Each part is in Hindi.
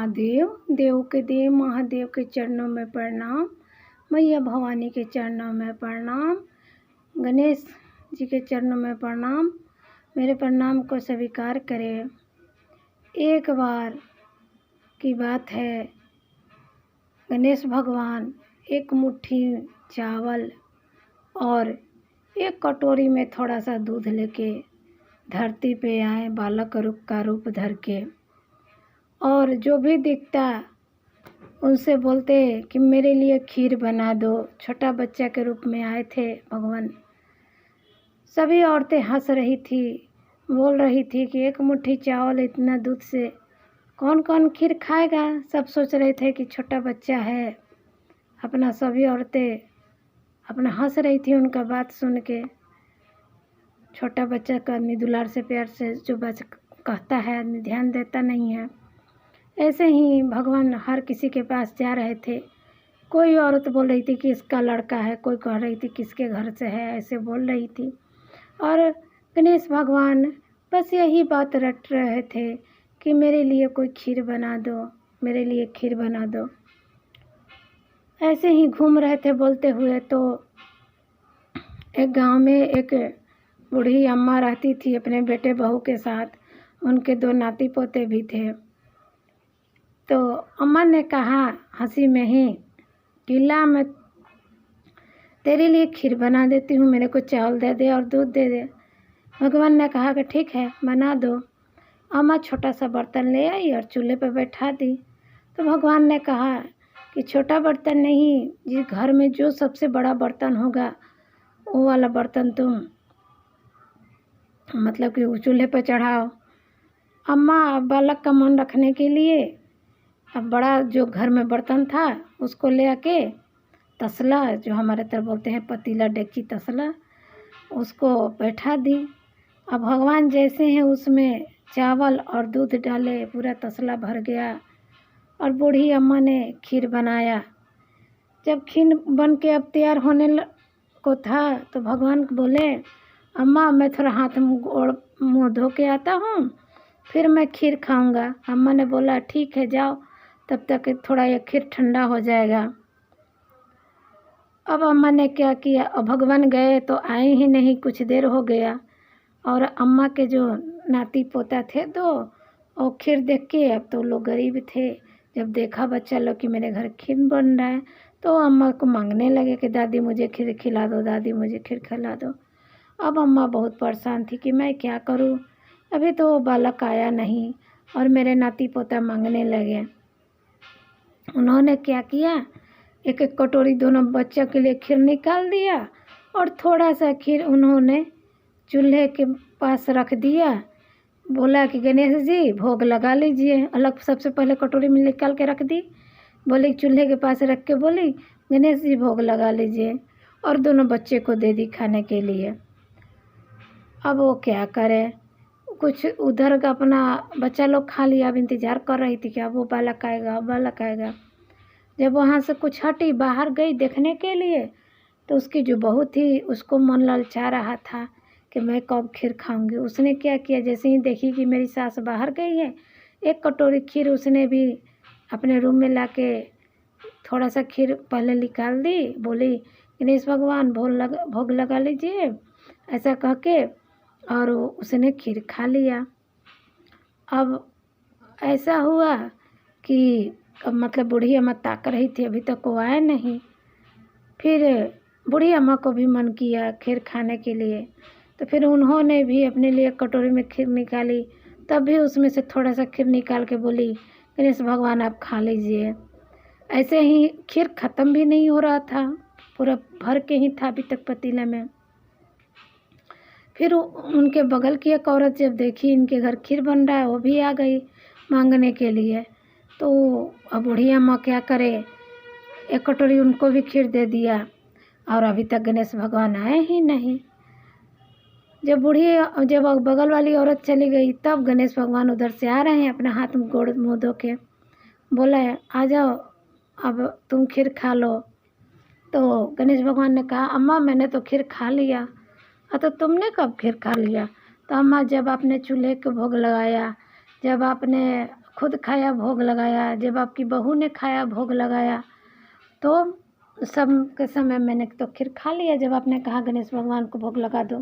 महादेव, देव के देव महादेव के चरणों में प्रणाम। मैया भवानी के चरणों में प्रणाम। गणेश जी के चरणों में प्रणाम। मेरे प्रणाम को स्वीकार करें। एक बार की बात है, गणेश भगवान एक मुट्ठी चावल और एक कटोरी में थोड़ा सा दूध लेके धरती पे आए, बालक का रूप धर के, और जो भी दिखता उनसे बोलते कि मेरे लिए खीर बना दो। छोटा बच्चा के रूप में आए थे भगवान। सभी औरतें हंस रही थी, बोल रही थी कि एक मुट्ठी चावल इतना दूध से कौन कौन खीर खाएगा। सब सोच रहे थे कि छोटा बच्चा है अपना। सभी औरतें अपना हंस रही थी उनका बात सुन के। छोटा बच्चा का आदमी दुलार से प्यार से जो बच कहता है आदमी ध्यान देता नहीं है। ऐसे ही भगवान हर किसी के पास जा रहे थे। कोई औरत बोल रही थी कि इसका लड़का है, कोई कह रही थी किसके घर से है, ऐसे बोल रही थी। और गणेश भगवान बस यही बात रट रहे थे कि मेरे लिए कोई खीर बना दो, मेरे लिए खीर बना दो। ऐसे ही घूम रहे थे बोलते हुए, तो एक गांव में एक बूढ़ी अम्मा रहती थी अपने बेटे बहू के साथ। उनके 2 नाती पोते भी थे। तो अम्मा ने कहा हंसी में ही कि ला, मैं तेरे लिए खीर बना देती हूँ, मेरे को चावल दे दे और दूध दे दे। भगवान ने कहा कि ठीक है बना दो। अम्मा छोटा सा बर्तन ले आई और चूल्हे पर बैठा दी। तो भगवान ने कहा कि छोटा बर्तन नहीं, जिस घर में जो सबसे बड़ा बर्तन होगा वो वाला बर्तन तुम मतलब कि चूल्हे पर चढ़ाओ। अम्मा बालक का मन रखने के लिए अब बड़ा जो घर में बर्तन था उसको ले आके तसला, जो हमारे तरफ बोलते हैं पतीला डेगची तसला, उसको बैठा दी। अब भगवान जैसे हैं उसमें चावल और दूध डाले, पूरा तसला भर गया और बूढ़ी अम्मा ने खीर बनाया। जब खीर बन के अब तैयार होने को था तो भगवान बोले, अम्मा मैं थोड़ा हाथ मुँह धो के आता हूँ, फिर मैं खीर खाऊंगा। अम्मा ने बोला ठीक है जाओ, तब तक थोड़ा ये खीर ठंडा हो जाएगा। अब अम्मा ने क्या किया, अब भगवान गए तो आए ही नहीं, कुछ देर हो गया। और अम्मा के जो नाती पोता थे 2, और खीर देख के, अब तो लोग गरीब थे, जब देखा बच्चा लोग कि मेरे घर खीर बन रहा है तो अम्मा को मांगने लगे कि दादी मुझे खीर खिला दो, दादी मुझे खीर खिला दो। अब अम्मा बहुत परेशान थी कि मैं क्या करूं, अभी तो बालक आया नहीं और मेरे नाती पोता मांगने लगे। उन्होंने क्या किया, एक एक कटोरी दोनों बच्चों के लिए खीर निकाल दिया और थोड़ा सा खीर उन्होंने चूल्हे के पास रख दिया। बोला कि गणेश जी भोग लगा लीजिए। अलग सबसे पहले कटोरी में निकाल के रख दी, बोली चूल्हे के पास रख के बोली गणेश जी भोग लगा लीजिए, और दोनों बच्चे को दे दी खाने के लिए। अब वो क्या करे, कुछ उधर का अपना बच्चा लोग खा लिया। अब इंतज़ार कर रही थी कि अब वो बालक आएगा, अब बालक आएगा। जब वहाँ से कुछ हटी, बाहर गई देखने के लिए, तो उसकी जो बहू थी उसको मन ललचा रहा था कि मैं कब खीर खाऊंगी। उसने क्या किया, जैसे ही देखी कि मेरी सास बाहर गई है, एक कटोरी खीर उसने भी अपने रूम में लाके थोड़ा सा खीर पहले निकाल दी। बोली गणेश भगवान भोग लगा लीजिए, ऐसा कह के, और उसने खीर खा लिया। अब ऐसा हुआ कि मतलब बूढ़ी अम्मा ताक रही थी, अभी तक वो आया नहीं। फिर बूढ़ी अम्मा को भी मन किया खीर खाने के लिए, तो फिर उन्होंने भी अपने लिए कटोरी में खीर निकाली। तब भी उसमें से थोड़ा सा खीर निकाल के बोली गणेश भगवान आप खा लीजिए। ऐसे ही खीर ख़त्म भी नहीं हो रहा था, पूरा भर के ही था अभी तक पतीले में। फिर उनके बगल की एक औरत जब देखी इनके घर खीर बन रहा है, वो भी आ गई मांगने के लिए। तो अब बूढ़ी अम्मा क्या करे, एक कटोरी उनको भी खीर दे दिया, और अभी तक गणेश भगवान आए ही नहीं। जब बगल वाली औरत चली गई, तब गणेश भगवान उधर से आ रहे हैं, अपना हाथ गोड़ मुँह धो के। बोला आ जाओ अब तुम खीर खा लो। तो गणेश भगवान ने कहा अम्मा मैंने तो खीर खा लिया। तो तुमने कब खीर खा लिया? तो अम्मा जब आपने चूल्हे को भोग लगाया, जब आपने खुद खाया भोग लगाया, जब आपकी बहू ने खाया भोग लगाया तो सब के समय मैंने तो खीर खा लिया जब आपने कहा गणेश भगवान को भोग लगा दो।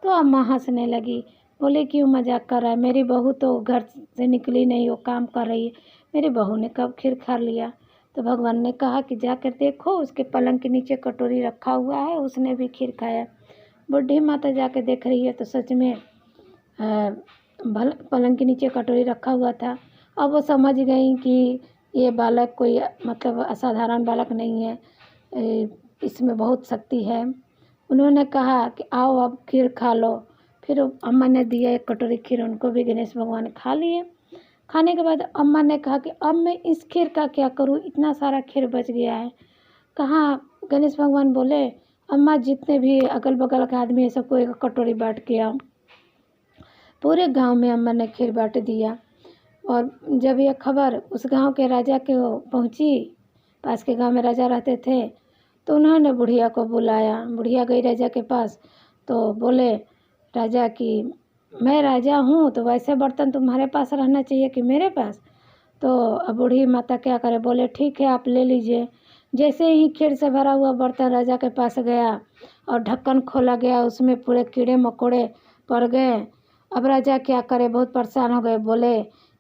तो अम्मा हंसने लगी, बोले क्यों मजाक कर रहा है, मेरी बहू तो घर से निकली नहीं, वो काम कर रही है, मेरी बहू ने कब खीर खा लिया। तो भगवान ने कहा कि जाकर देखो, उसके पलंग के नीचे कटोरी रखा हुआ है, उसने भी खीर खाया। बूढ़ी माता जाके देख रही है तो सच में पलंग के नीचे कटोरी रखा हुआ था। अब वो समझ गई कि ये बालक कोई मतलब असाधारण बालक नहीं है, इसमें बहुत शक्ति है। उन्होंने कहा कि आओ अब खीर खा लो। फिर अम्मा ने दिया एक कटोरी खीर, उनको भी गणेश भगवान खा लिए। खाने के बाद अम्मा ने कहा कि अब मैं इस खीर का क्या करूं, इतना सारा खीर बच गया है। कहाँ गणेश भगवान बोले, अम्मा जितने भी अगल बगल के आदमी है सबको एक कटोरी बांट के आओ। पूरे गांव में अम्मा ने खीर बांट दिया। और जब यह खबर उस गांव के राजा के पहुंची, पास के गांव में राजा रहते थे, तो उन्होंने बुढ़िया को बुलाया। बुढ़िया गई राजा के पास तो बोले राजा कि मैं राजा हूँ तो वैसे बर्तन तुम्हारे पास रहना चाहिए कि मेरे पास। तो अब बूढ़ी माता क्या करे, बोले ठीक है आप ले लीजिए। जैसे ही खीर से भरा हुआ बर्तन राजा के पास गया और ढक्कन खोला गया, उसमें पूरे कीड़े मकोड़े पड़ गए। अब राजा क्या करे, बहुत परेशान हो गए, बोले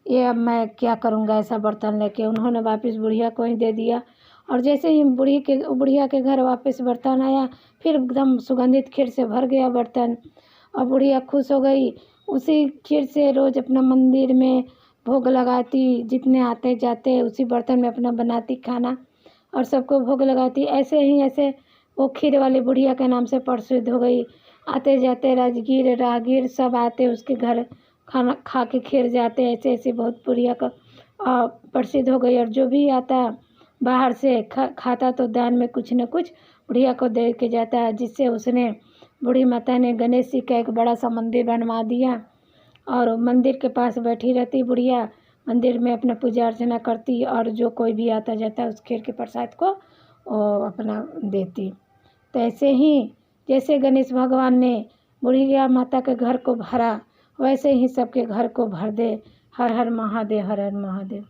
ये अब मैं क्या करूँगा ऐसा बर्तन लेके। उन्होंने वापस बुढ़िया को ही दे दिया। और जैसे ही बुढ़िया के घर वापस बर्तन आया, फिर एकदम सुगंधित खीर से भर गया बर्तन। और बुढ़िया खुश हो गई, उसी खीर से रोज़ अपना मंदिर में भोग लगाती, जितने आते जाते उसी बर्तन में अपना बनाती खाना और सबको भोग लगाती। ऐसे वो खीर वाली बुढ़िया के नाम से प्रसिद्ध हो गई। आते जाते राजगीर राहगीर सब आते उसके घर खाना खा के खीर जाते। ऐसे बहुत बुढ़िया का प्रसिद्ध हो गई। और जो भी आता बाहर से खाता तो दान में कुछ न कुछ बुढ़िया को दे के जाता है, जिससे उसने बूढ़ी माता ने गणेश जी का एक बड़ा सा मंदिर बनवा दिया। और मंदिर के पास बैठी रहती बुढ़िया, मंदिर में अपना पूजा अर्चना करती और जो कोई भी आता जाता उस खीर के प्रसाद को अपना देती। तो ऐसे ही जैसे गणेश भगवान ने बुढ़िया माता के घर को भरा, वैसे ही सबके घर को भर दे। हर हर महादेव, हर हर महादेव।